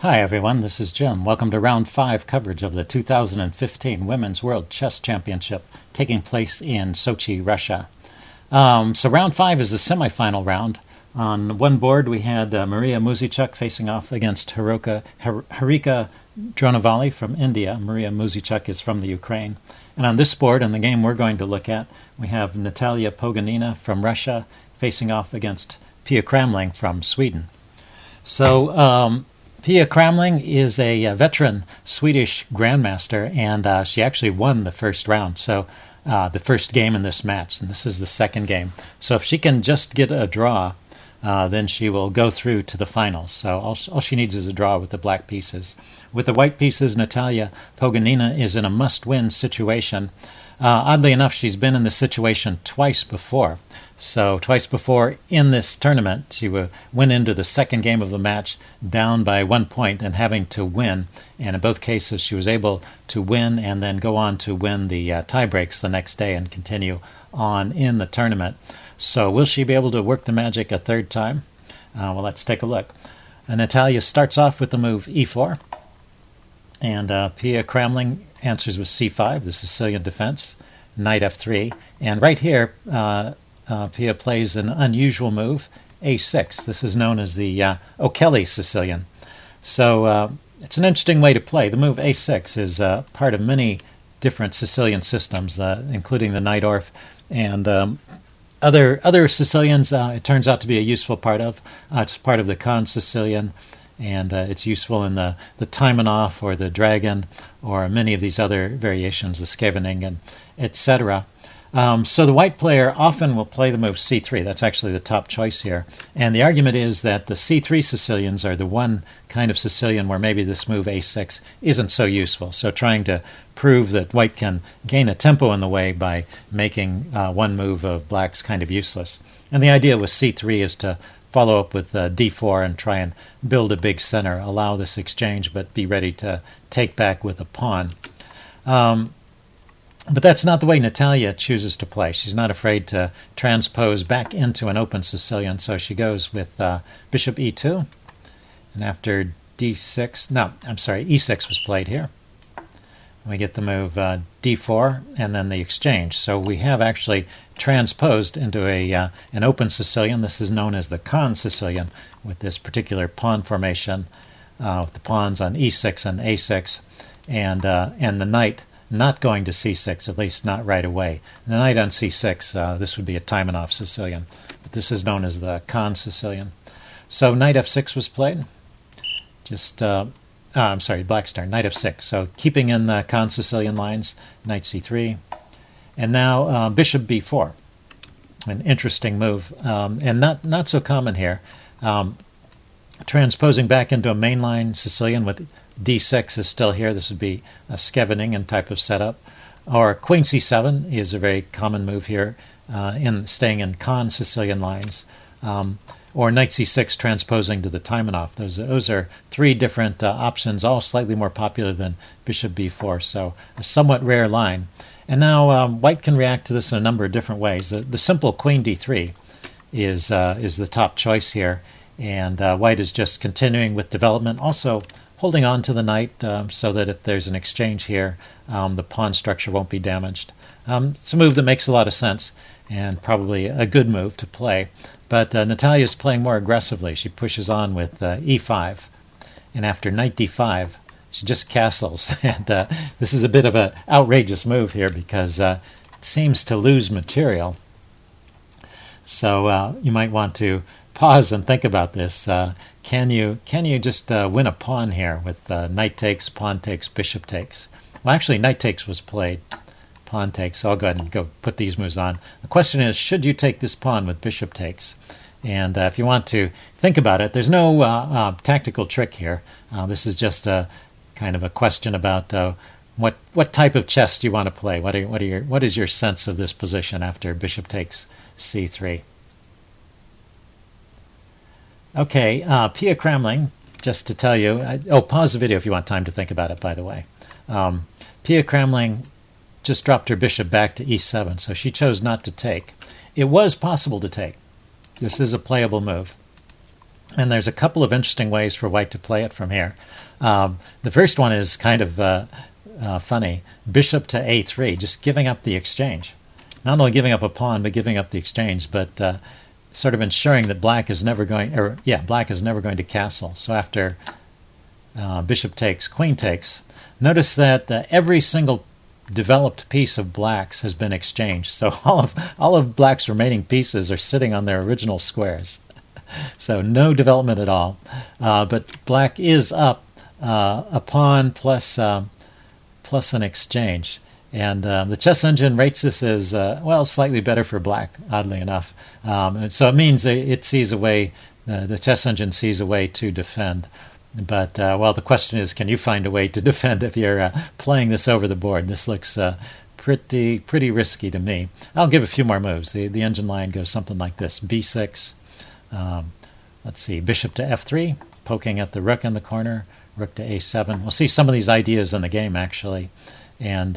Hi everyone, this is Jim. Welcome to Round 5 coverage of the 2015 Women's World Chess Championship taking place in Sochi, Russia. So Round 5 is the semifinal round. On one board we had Maria Muzichuk facing off against Harika Dronovali from India. Maria Muzichuk is from the Ukraine. And on this board, in the game we're going to look at, we have Natalia Pogonina from Russia facing off against Pia Cramling from Sweden. So Pia Cramling is a veteran Swedish grandmaster, and she actually won the first round, so the first game in this match, and this is the second game. So if she can just get a draw, then she will go through to the finals. So all she needs is a draw with the black pieces. With the white pieces, Natalia Pogonina is in a must-win situation. Oddly enough, she's been in this situation twice before. So twice before in this tournament, she went into the second game of the match down by 1 point and having to win. And in both cases, she was able to win and then go on to win the tie breaks the next day and continue on in the tournament. So will she be able to work the magic a third time? Well, let's take a look. Natalia starts off with the move e4. And Pia Cramling answers with c5, the Sicilian defense, knight f3. And right here, Pia plays an unusual move, a6. This is known as the O'Kelly Sicilian. So it's an interesting way to play. The move a6 is part of many different Sicilian systems, including the Najdorf and other Sicilians. It turns out to be a useful part of. It's part of the Khan Sicilian, and it's useful in the Taimanov or the Dragon or many of these other variations, the Scheveningen, etc. So the white player often will play the move c3. That's actually the top choice here. And the argument is that the c3 Sicilians are the one kind of Sicilian where maybe this move a6 isn't so useful. So trying to prove that white can gain a tempo in the way by making one move of black's kind of useless. And the idea with c3 is to follow up with d4 and try and build a big center, allow this exchange, but be ready to take back with a pawn. But that's not the way Natalia chooses to play. She's not afraid to transpose back into an open Sicilian, so she goes with bishop e2. And after e6 was played here. We get the move d4 and then the exchange. So we have actually transposed into an open Sicilian. This is known as the Khan Sicilian with this particular pawn formation with the pawns on e6 and a6 and the knight not going to c6, at least not right away. The knight on c6, this would be a Taimanov Sicilian, but this is known as the Khan Sicilian. So knight f6 was played. Black's turn, knight f6. So keeping in the Khan Sicilian lines, knight c3. And now bishop b4. An interesting move, and not so common here. Transposing back into a mainline Sicilian with d6 is still here. This would be a Scheveningen type of setup. Or queen c7 is a very common move here, staying in Khan Sicilian lines. Or knight c6 transposing to the Taimanov. Those are three different options, all slightly more popular than bishop b4, so a somewhat rare line. And now white can react to this in a number of different ways. The simple queen d3 is the top choice here, and white is just continuing with development, also holding on to the knight so that if there's an exchange here, the pawn structure won't be damaged. It's a move that makes a lot of sense and probably a good move to play. But Natalia's playing more aggressively. She pushes on with e5. And after knight d5, she just castles. And this is a bit of an outrageous move here because it seems to lose material. So you might want to pause and think about this. Can you just win a pawn here with knight takes, pawn takes, bishop takes? Well, actually, knight takes was played. Pawn takes. So I'll go ahead and go put these moves on. The question is, should you take this pawn with bishop takes? And if you want to think about it, there's no tactical trick here. This is just a kind of a question about what type of chess do you want to play? What is your sense of this position after bishop takes c3? Okay, Pia Cramling, just to tell you, pause the video if you want time to think about it, by the way. Pia Cramling just dropped her bishop back to e7, so she chose not to take. It was possible to take. This is a playable move. And there's a couple of interesting ways for white to play it from here. The first one is kind of funny. Bishop to a3, just giving up the exchange. Not only giving up a pawn, but giving up the exchange, but sort of ensuring that black is never going to castle. So after bishop takes, queen takes, notice that every single developed piece of black's has been exchanged. So all of black's remaining pieces are sitting on their original squares. So no development at all. But black is up a pawn plus an exchange. And the chess engine rates this as, slightly better for black, oddly enough. And so it means it sees a way, the chess engine sees a way to defend. But, the question is, can you find a way to defend if you're playing this over the board? This looks pretty risky to me. I'll give a few more moves. The engine line goes something like this. b6, let's see, bishop to f3, poking at the rook in the corner, rook to a7. We'll see some of these ideas in the game, actually. And,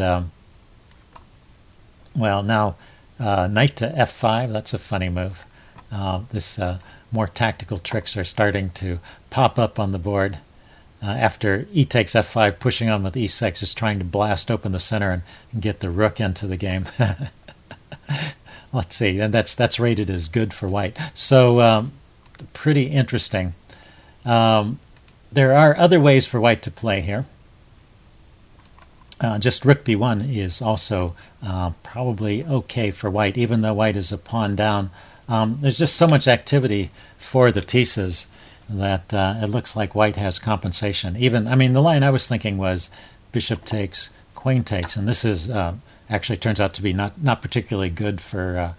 now knight to f5, that's a funny move. More tactical tricks are starting to pop up on the board. After e takes f5, pushing on with e6 is trying to blast open the center and get the rook into the game. Let's see, and that's rated as good for white. So pretty interesting. There are other ways for white to play here. Just rook b1 is also probably okay for white, even though white is a pawn down. There's just so much activity for the pieces that it looks like white has compensation. The line I was thinking was bishop takes, queen takes, and this is actually turns out to be not particularly good for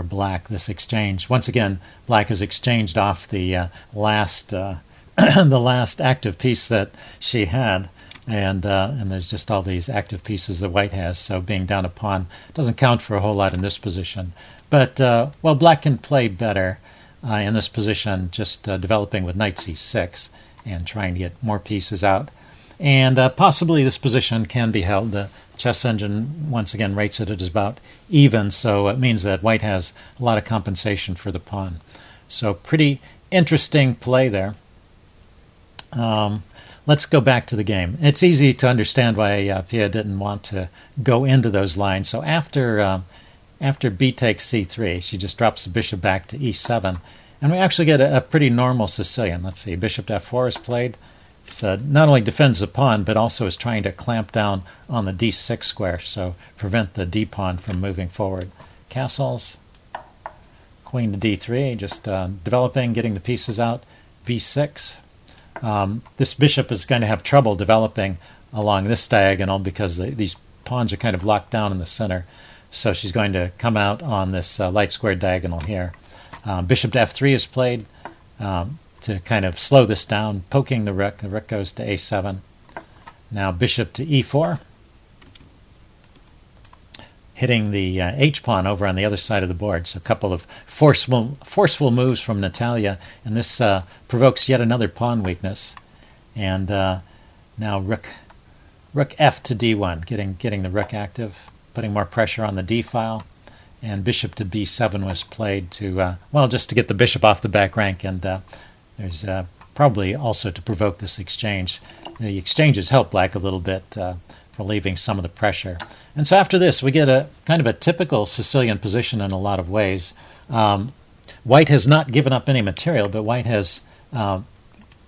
black. This exchange, once again, black has exchanged off the last the last active piece that she had. And there's just all these active pieces that white has, so being down a pawn doesn't count for a whole lot in this position. But, black can play better in this position, just developing with knight c6 and trying to get more pieces out. And possibly this position can be held. The chess engine, once again, rates it as about even, so it means that white has a lot of compensation for the pawn. So pretty interesting play there. Let's go back to the game. It's easy to understand why Pia didn't want to go into those lines. So after b takes c3, she just drops the bishop back to e7, and we actually get a pretty normal Sicilian. Let's see, bishop to f4 is played. So not only defends the pawn, but also is trying to clamp down on the d6 square, so prevent the d pawn from moving forward. Castles, queen to d3, just developing, getting the pieces out. b6. This bishop is going to have trouble developing along this diagonal because these pawns are kind of locked down in the center. So she's going to come out on this light squared diagonal here. Bishop to f3 is played to kind of slow this down, poking the rook. The rook goes to a7. Now bishop to e4, hitting the h-pawn over on the other side of the board. So a couple of forceful moves from Natalia, and this provokes yet another pawn weakness. And now rook f to d1, getting the rook active, putting more pressure on the d file. And bishop to b7 was played to, just to get the bishop off the back rank, and there's probably also to provoke this exchange. The exchanges help black a little bit, relieving some of the pressure. And so after this, we get a kind of a typical Sicilian position in a lot of ways. White has not given up any material, but white has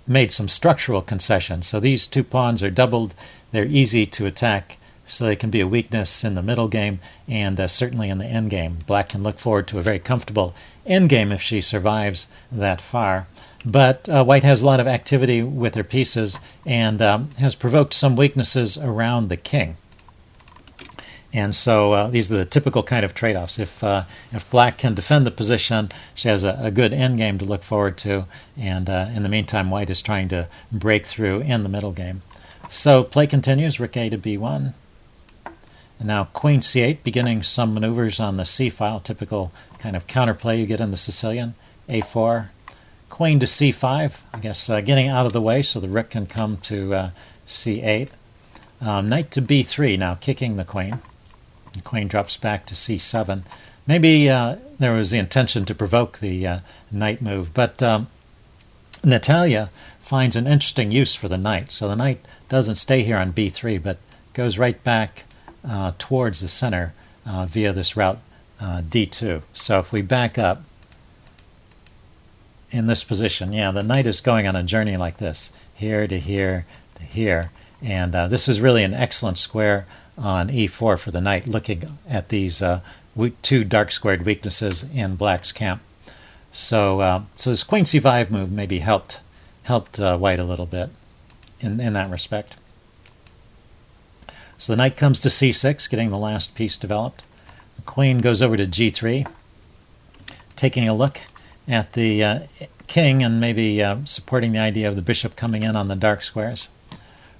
made some structural concessions. So these two pawns are doubled. They're easy to attack, so they can be a weakness in the middle game and certainly in the end game. Black can look forward to a very comfortable end game if she survives that far. But white has a lot of activity with her pieces and has provoked some weaknesses around the king. And so these are the typical kind of trade-offs. If black can defend the position, she has a good endgame to look forward to, and in the meantime, white is trying to break through in the middle game. So play continues, rook a to b1. And now queen c8, beginning some maneuvers on the c-file, typical kind of counterplay you get in the Sicilian. a4, queen to c5, I guess getting out of the way so the rook can come to c8. Knight to b3, now kicking the queen. The queen drops back to c7. Maybe there was the intention to provoke the knight move, but Natalia finds an interesting use for the knight. So the knight doesn't stay here on b3, but goes right back towards the center via this route d2. So if we back up in this position, yeah, the knight is going on a journey like this, here to here to here. And this is really an excellent square on e4 for the knight, looking at these two dark squared weaknesses in black's camp. So this queen c5 move maybe helped white a little bit in that respect. So the knight comes to c6, getting the last piece developed. The queen goes over to g3, taking a look at the king and maybe supporting the idea of the bishop coming in on the dark squares.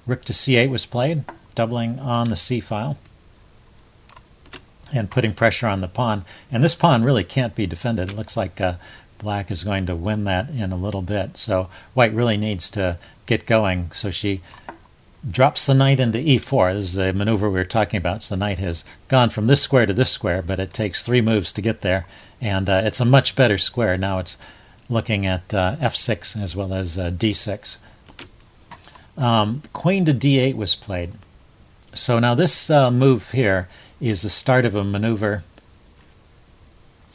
Rook to c8 was played, doubling on the c file and putting pressure on the pawn. And this pawn really can't be defended. It looks like black is going to win that in a little bit. So white really needs to get going. So she drops the knight into e4. This is the maneuver we were talking about. So the knight has gone from this square to this square, but it takes 3 moves to get there. And it's a much better square. Now it's looking at f6 as well as d6. Queen to d8 was played. So now this move here is the start of a maneuver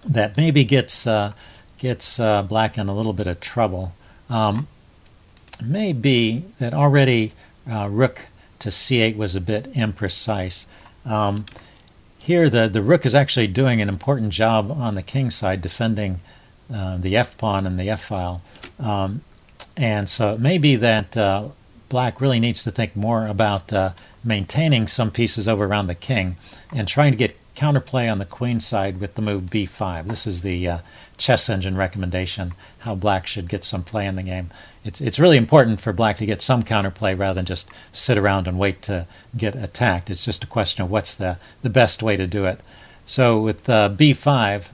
that maybe gets black in a little bit of trouble. Maybe that already rook to c8 was a bit imprecise. Here the rook is actually doing an important job on the king side, defending the f-pawn and the f-file. And so it may be that black really needs to think more about maintaining some pieces over around the king and trying to get counterplay on the queen side with the move b5. This is the chess engine recommendation, how black should get some play in the game. It's really important for black to get some counterplay rather than just sit around and wait to get attacked. It's just a question of what's the best way to do it. So with b5,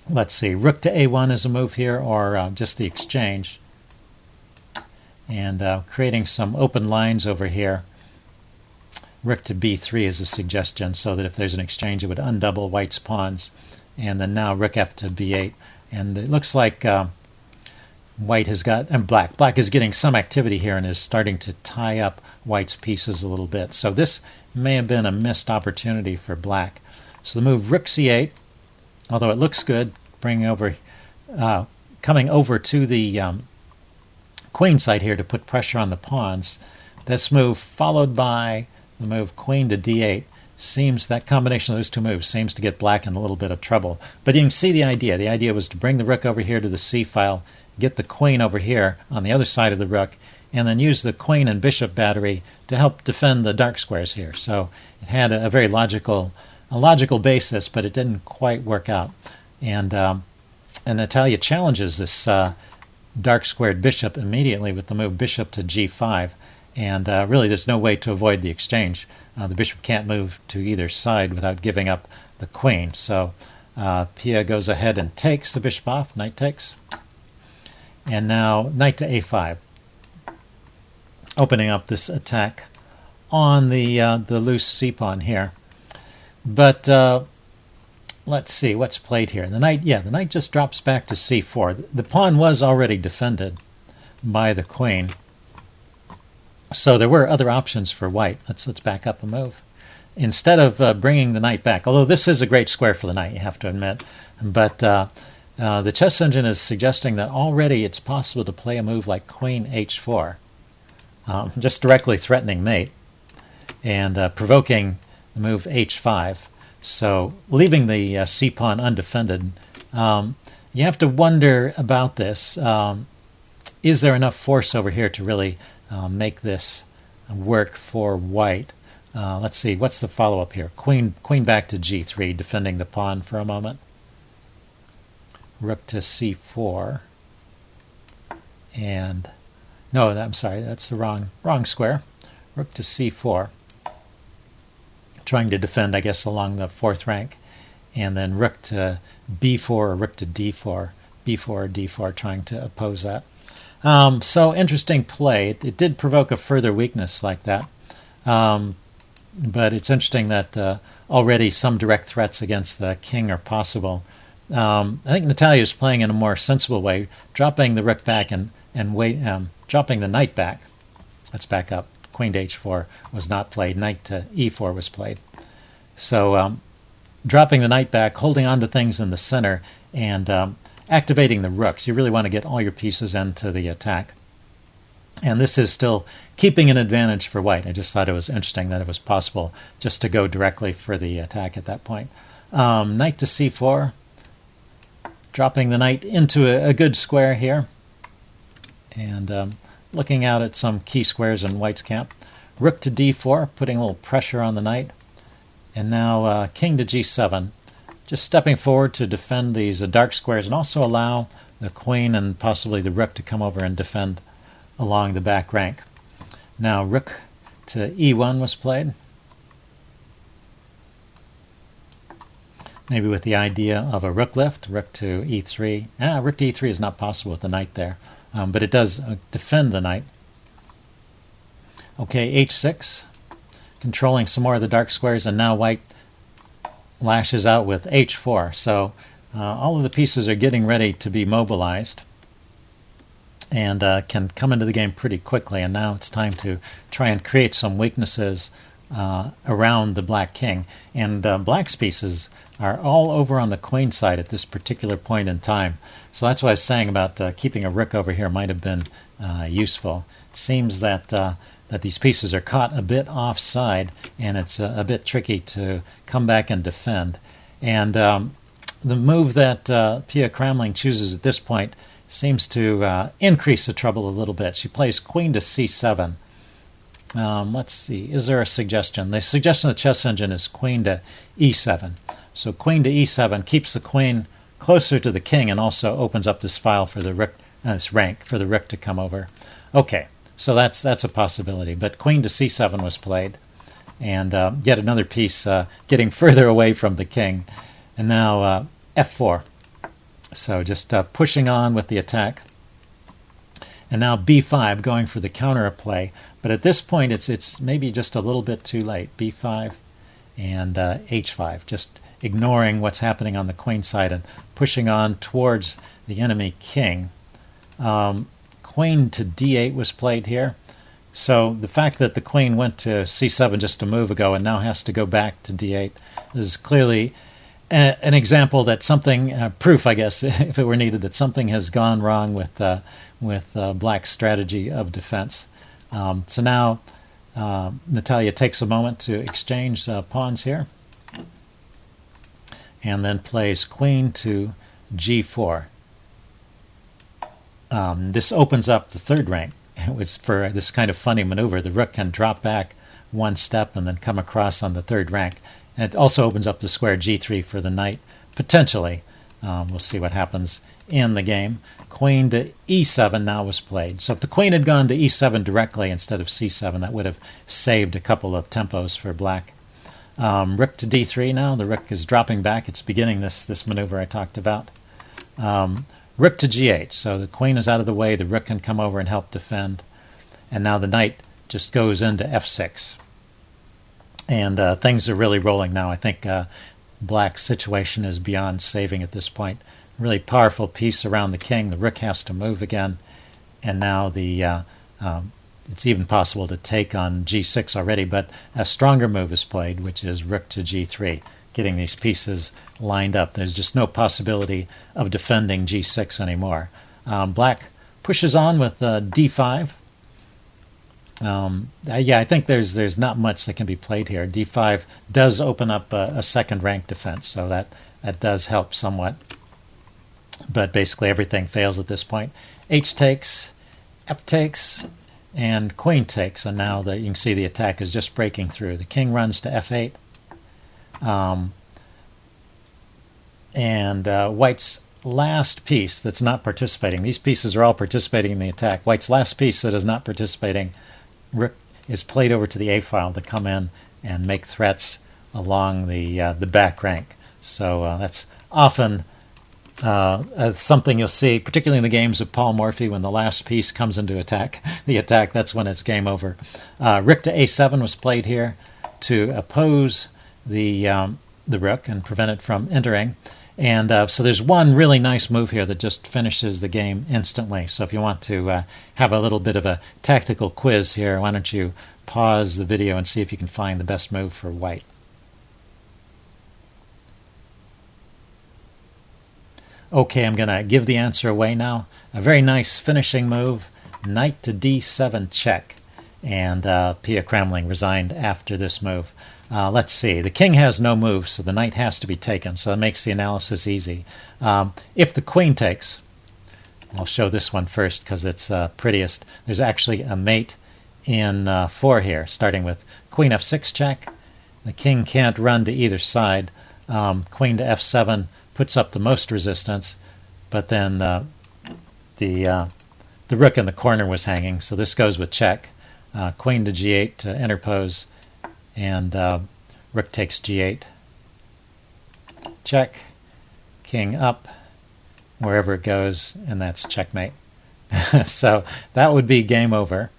let's see, rook to a1 is a move here, or just the exchange. And creating some open lines over here. Rook to b3 is a suggestion, so that if there's an exchange, it would undouble white's pawns. And then now rook f to b8. And it looks like white has got, and black is getting some activity here and is starting to tie up white's pieces a little bit. So this may have been a missed opportunity for black. So the move rook c8, although it looks good, bringing over, coming over to the queen side here to put pressure on the pawns. This move followed by the move queen to d8 seems, that combination of those two moves seems to get black in a little bit of trouble. But you can see the idea. The idea was to bring the rook over here to the c file, get the queen over here on the other side of the rook, and then use the queen and bishop battery to help defend the dark squares here. So it had a very logical basis, but it didn't quite work out. And Natalia challenges this dark squared bishop immediately with the move bishop to g5, and really there's no way to avoid the exchange. The bishop can't move to either side without giving up the queen. So Pia goes ahead and takes the bishop off, knight takes, and now knight to a5, opening up this attack on the loose c-pawn here. But let's see what's played here. The knight just drops back to c4. The pawn was already defended by the queen, so there were other options for white. Let's back up a move. Instead of bringing the knight back, although this is a great square for the knight, you have to admit, but the chess engine is suggesting that already it's possible to play a move like queen h4, just directly threatening mate, and provoking the move h5. So leaving the c-pawn undefended, you have to wonder about this. Is there enough force over here to really make this work for white? Let's see, what's the follow-up here? Queen back to g3, defending the pawn for a moment. Rook to c4. And, no, I'm sorry, that's the wrong square. Rook to c4. Trying to defend, I guess, along the fourth rank, and then rook to b4 or rook to d4, b4 or d4, trying to oppose that. So interesting play. It did provoke a further weakness like that, but it's interesting that already some direct threats against the king are possible I think Natalia is playing in a more sensible way, dropping the rook back and dropping the knight back. Let's back up. Queen to h4 was not played. Knight to e4 was played. So dropping the knight back, holding on to things in the center, and activating the rooks. You really want to get all your pieces into the attack. And this is still keeping an advantage for white. I just thought it was interesting that it was possible just to go directly for the attack at that point. Knight to c4, dropping the knight into a good square here. And looking out at some key squares in white's camp. Rook to d4, putting a little pressure on the knight. And now king to g7, just stepping forward to defend these dark squares and also allow the queen and possibly the rook to come over and defend along the back rank. Now rook to e1 was played. Maybe with the idea of a rook lift, rook to e3. Rook to e3 is not possible with the knight there. But it does defend the knight. Okay, h6, controlling some more of the dark squares, and now white lashes out with h4. So all of the pieces are getting ready to be mobilized and can come into the game pretty quickly. And now it's time to try and create some weaknesses around the black king. And black's pieces are all over on the queen side at this particular point in time. So that's what I was saying about keeping a rook over here might have been useful. It seems that that these pieces are caught a bit offside, and it's a bit tricky to come back and defend. And the move that Pia Cramling chooses at this point seems to increase the trouble a little bit. She plays queen to c7. Let's see, is there a suggestion? The suggestion of the chess engine is queen to e7. So queen to e7 keeps the queen closer to the king and also opens up this file for the rook, this rank for the rook to come over. Okay, so that's a possibility. But queen to c7 was played, and yet another piece getting further away from the king. And now f4. So just pushing on with the attack. And now b5, going for the counter play. But at this point, it's maybe just a little bit too late. b5 and h5, just ignoring what's happening on the queen side and pushing on towards the enemy king. Queen to d8 was played here. So the fact that the queen went to c7 just a move ago and now has to go back to d8 is clearly an example that something, proof, I guess, if it were needed, that something has gone wrong with black's strategy of defense. So now Natalia takes a moment to exchange pawns here, and then plays queen to g4. This opens up the third rank. It was for this kind of funny maneuver. The rook can drop back one step and then come across on the third rank. And it also opens up the square g3 for the knight, potentially. We'll see what happens in the game. Queen to e7 now was played. So if the queen had gone to e7 directly instead of c7, that would have saved a couple of tempos for black. Rook to d3 now. The rook is dropping back. It's beginning this maneuver I talked about. Rook to g8. So the queen is out of the way. The rook can come over and help defend. And now the knight just goes into f6. And things are really rolling now. I think black's situation is beyond saving at this point. Really powerful piece around the king. The rook has to move again. And now it's even possible to take on g6 already, but a stronger move is played, which is rook to g3, getting these pieces lined up. There's just no possibility of defending g6 anymore. Black pushes on with d5. Yeah, I think there's not much that can be played here. d5 does open up a second rank defense, so that does help somewhat. But basically everything fails at this point. H takes, F takes, and queen takes, and now you can see the attack is just breaking through. The king runs to f8, and white's last piece that's not participating. These pieces are all participating in the attack. White's last piece that is not participating is played over to the a file to come in and make threats along the back rank. So that's often something you'll see, particularly in the games of Paul Morphy, when the last piece comes into the attack, that's when it's game over. Rook to a7 was played here to oppose the rook and prevent it from entering. And so there's one really nice move here that just finishes the game instantly. So if you want to have a little bit of a tactical quiz here, why don't you pause the video and see if you can find the best move for white. Okay, I'm going to give the answer away now. A very nice finishing move, knight to d7 check. And Pia Cramling resigned after this move. Let's see. The king has no move, so the knight has to be taken, so that makes the analysis easy. If the queen takes, I'll show this one first because it's prettiest. There's actually a mate in 4 here, starting with queen f6 check. The king can't run to either side. Queen to f7 puts up the most resistance, but then the rook in the corner was hanging, so this goes with check. Queen to g8 to interpose, and rook takes g8, check, king up, wherever it goes, and that's checkmate. So that would be game over.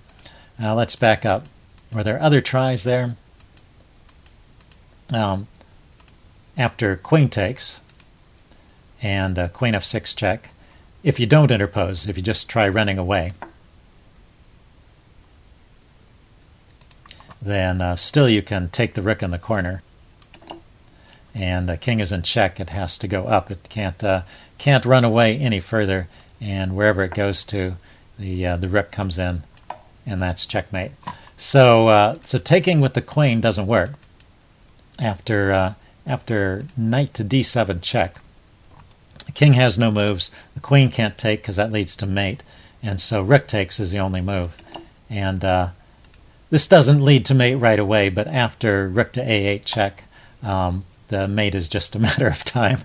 Now let's back up. Were there other tries there? After queen takes, and queen f6 check, if you don't interpose, if you just try running away, then still you can take the rook in the corner. And the king is in check. It has to go up. It can't run away any further. And wherever it goes to, the rook comes in, and that's checkmate. So so taking with the queen doesn't work. After knight to d7 check, the king has no moves. The queen can't take because that leads to mate. And so rook takes is the only move. And this doesn't lead to mate right away, but after rook to a8 check, the mate is just a matter of time.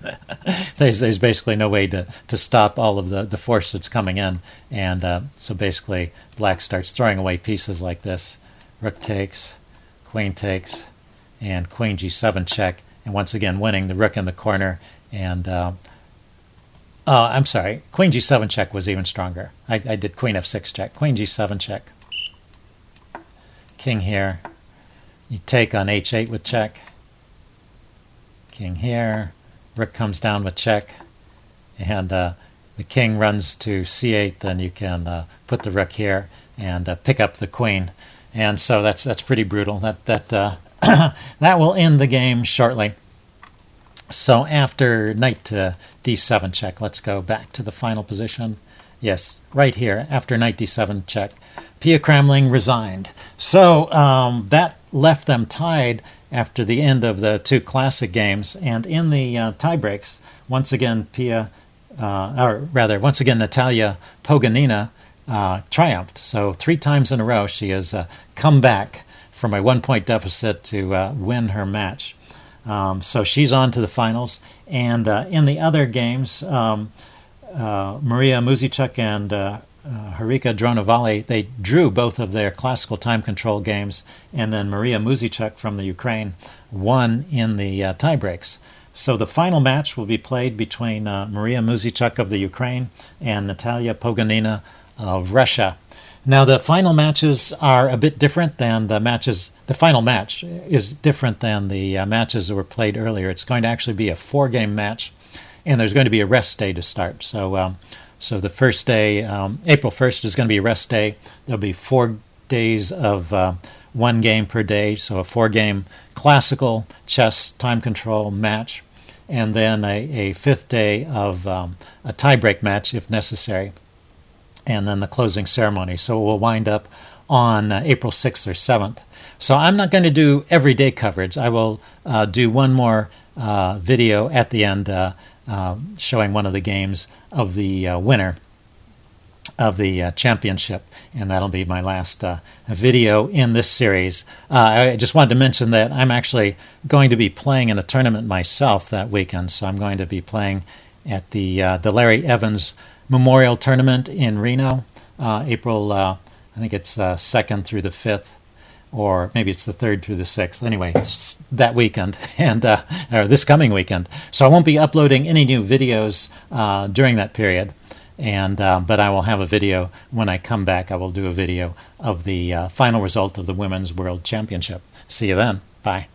There's basically no way to stop all of the force that's coming in. And so basically black starts throwing away pieces like this. Rook takes, and queen g7 check. And once again winning the rook in the corner. And I'm sorry, queen g7 check was even stronger. I did queen f6 check, queen g7 check. King here, you take on h8 with check, king here, rook comes down with check, and the king runs to c8, then you can put the rook here and pick up the queen. And so that's pretty brutal. That that will end the game shortly. So after knight to d7 check, let's go back to the final position. Yes, right here, after knight d7 check, Pia Cramling resigned. So that left them tied after the end of the 2 classic games. And in the tie breaks, once again, once again, Natalia Pogonina triumphed. So 3 times in a row, she has come back from a 1-point deficit to win her match. So she's on to the finals. And in the other games, Maria Muzichuk and Harika Dronovali, they drew both of their classical time control games, and then Maria Muzichuk from the Ukraine won in the tie breaks. So the final match will be played between Maria Muzichuk of the Ukraine and Natalia Pogonina of Russia. Now the final matches are a bit different than the matches. The final match is different than the matches that were played earlier. It's going to actually be a 4-game match, and there's going to be a rest day to start. So so the first day, April 1st, is going to be a rest day. There'll be 4 days of 1 game per day, so a 4-game classical chess time control match, and then a 5th day of a tiebreak match if necessary, and then the closing ceremony. So we'll wind up on April 6th or 7th. So I'm not going to do everyday coverage. I will do one more video at the end showing one of the games of the winner of the championship, and that'll be my last video in this series. I just wanted to mention that I'm actually going to be playing in a tournament myself that weekend, so I'm going to be playing at the Larry Evans Memorial Tournament in Reno, April, I think it's 2nd through the 5th, or maybe it's the 3rd through the 6th. Anyway, it's that weekend, and or this coming weekend. So I won't be uploading any new videos during that period, and but I will have a video when I come back. I will do a video of the final result of the Women's World Championship. See you then. Bye.